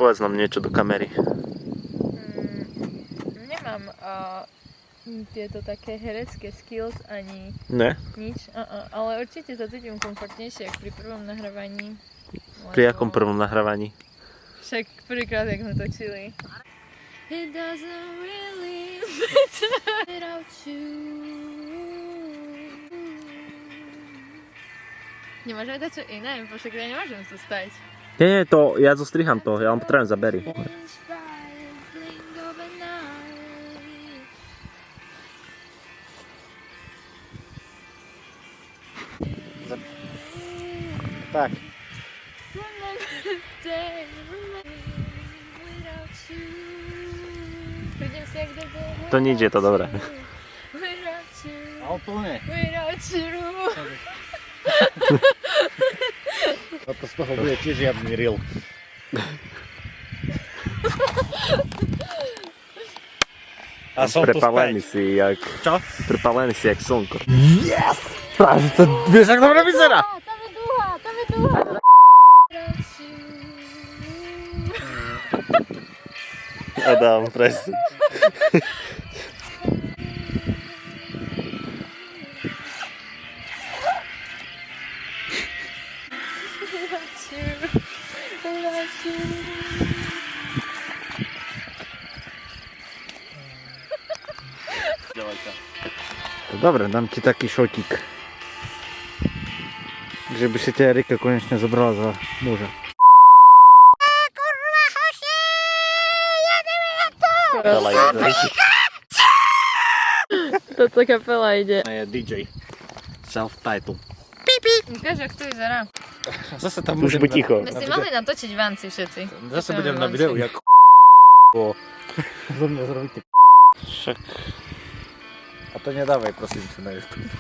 Povedz nám niečo do kamery. Nemám tieto také herecké skills ani Ne? nič, ale určite sa cítim komfortnejšie ako pri prvom nahrávaní. Pri akom prvom nahrávaní? Však prvýkrát, jak sme točili. It doesn't really matter without you. Nemáš aj dačo iné? Však ja nemôžem sa stať. Nie, to ja zostriham to, ja vám potrebujem zabery. Tak. To nič, je to dobré. A úplne. A to z toho bude tiež žiadny reel. A som tu Prepálený späť. si jak... Čo? Prepálený si jak slnko. Yes! Práve to, vieš, ak dobre vyzerá? Tam je dúha, tam je dúha. Adam, presne. Dobre, dám ti taký šotík. Že by si ťa Erika konečne zobrala za muža. Toto kapela ide. Je DJ. Self-title. Ukáž, ak to vyzerá. Zase tam Už buď ticho. My si mohli natočiť v Vanci všetci. Zase budem na videu, jak zo mňa zrobíte Však... A to nedávaj, prosím, na YouTube.